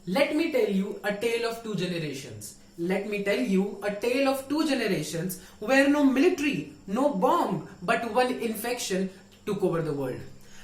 Let me tell you a tale of two generations. Let me tell you a tale of two generations where no military, no bomb, but one infection took over the world.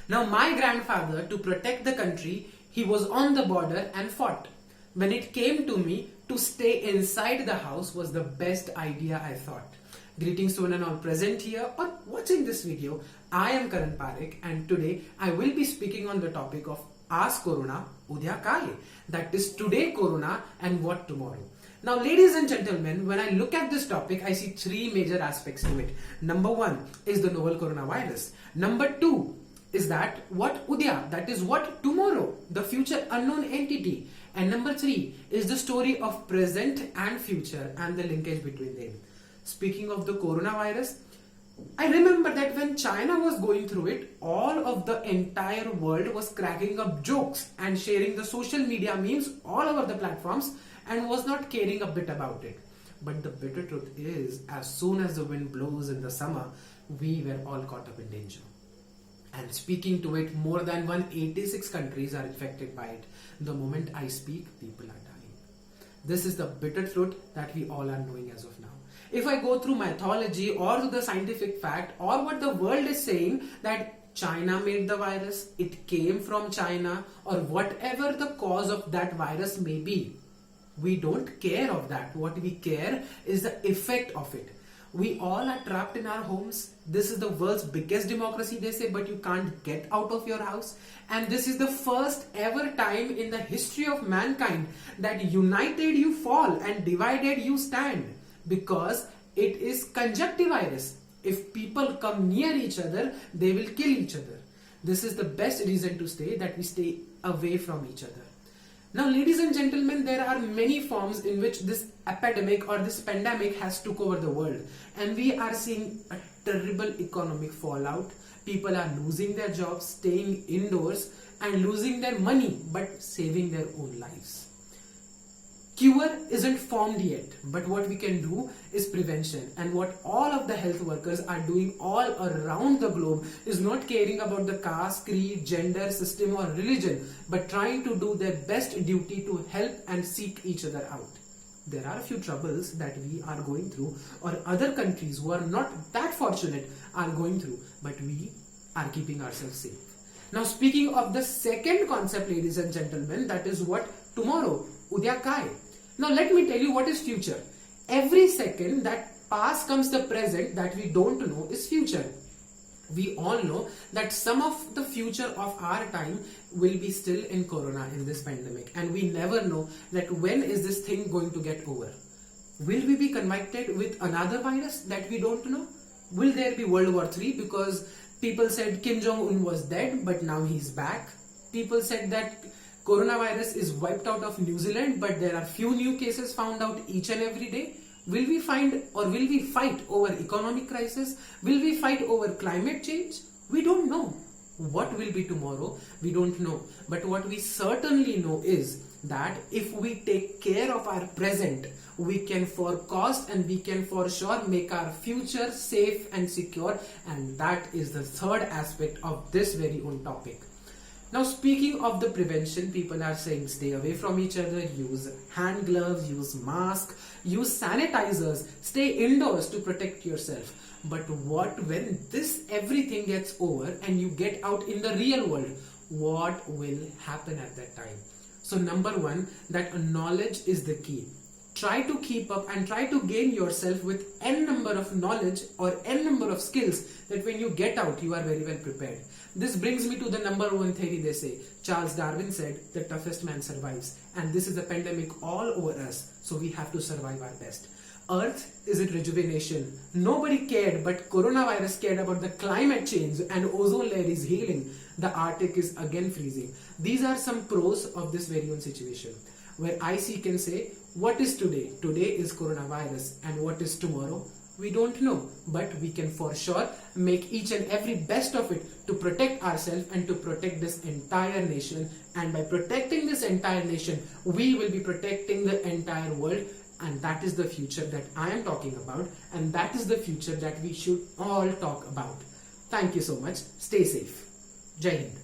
Now, my grandfather, to protect the country, he was on the border and fought. When it came to me, to stay inside the house was the best idea, I thought. Greetings to one and all present here or watching this video. I am Karan Parekh and today I will be speaking on the topic of Ask Corona, Udya Kai. That is today Corona and what tomorrow. Now, ladies and gentlemen, when I look at this topic, I see three major aspects to it. Number one is the novel coronavirus. Number two is that what Udya, that is what tomorrow, the future unknown entity. And number three is the story of present and future and the linkage between them. Speaking of the coronavirus, I remember that when China was going through it, all of the entire world was cracking up jokes and sharing the social media memes all over the platforms and was not caring a bit about it. But the bitter truth is, as soon as the wind blows in the summer, we were all caught up in danger. And speaking to it, more than 186 countries are infected by it. The moment I speak, people are dying. This is the bitter truth that we all are knowing as of now. If I go through mythology or to the scientific fact or what the world is saying that China made the virus, it came from China or whatever the cause of that virus may be, we don't care of that. What we care is the effect of it. We all are trapped in our homes. This is the world's biggest democracy, they say, but you can't get out of your house. And this is the first ever time in the history of mankind that united you fall and divided you stand. Because it is conjunctivirus. If people come near each other, they will kill each other. This is the best reason to stay, that we stay away from each other. Now, ladies and gentlemen, there are many forms in which this epidemic or this pandemic has took over the world. And we are seeing a terrible economic fallout. People are losing their jobs, staying indoors and losing their money, but saving their own lives. Cure isn't formed yet, but what we can do is prevention. And what all of the health workers are doing all around the globe is not caring about the caste, creed, gender, system or religion, but trying to do their best duty to help and seek each other out. There are a few troubles that we are going through or other countries who are not that fortunate are going through, but we are keeping ourselves safe. Now, speaking of the second concept, ladies and gentlemen, that is what tomorrow, Udya Kai. Now, let me tell you what is future. Every second that past comes the present that we don't know is future. We all know that some of the future of our time will be still in corona, in this pandemic, and we never know that when is this thing going to get over. Will we be connected with another virus that we don't know? Will there be World War III because people said Kim Jong-un was dead but now he's back? People said that coronavirus is wiped out of New Zealand, but there are few new cases found out each and every day. Will we find or will we fight over economic crisis? Will we fight over climate change? We don't know. What will be tomorrow? We don't know. But what we certainly know is that if we take care of our present, we can forecast and we can for sure make our future safe and secure. And that is the third aspect of this very own topic. Now, speaking of the prevention, people are saying stay away from each other, use hand gloves, use masks, use sanitizers, stay indoors to protect yourself. But what when this everything gets over and you get out in the real world, what will happen at that time? So number one, that knowledge is the key. Try to keep up and try to gain yourself with n number of knowledge or n number of skills that when you get out, you are very well prepared. This brings me to the number one theory they say. Charles Darwin said, the toughest man survives. And this is a pandemic all over us. So we have to survive our best. Earth is in rejuvenation. Nobody cared, but coronavirus cared about the climate change and ozone layer is healing. The Arctic is again freezing. These are some pros of this very own situation. Where IC can say, what is today? Today is coronavirus. And what is tomorrow? We don't know, but we can for sure make each and every best of it to protect ourselves and to protect this entire nation. And by protecting this entire nation, we will be protecting the entire world. And that is the future that I am talking about. And that is the future that we should all talk about. Thank you so much. Stay safe. Jai Hind.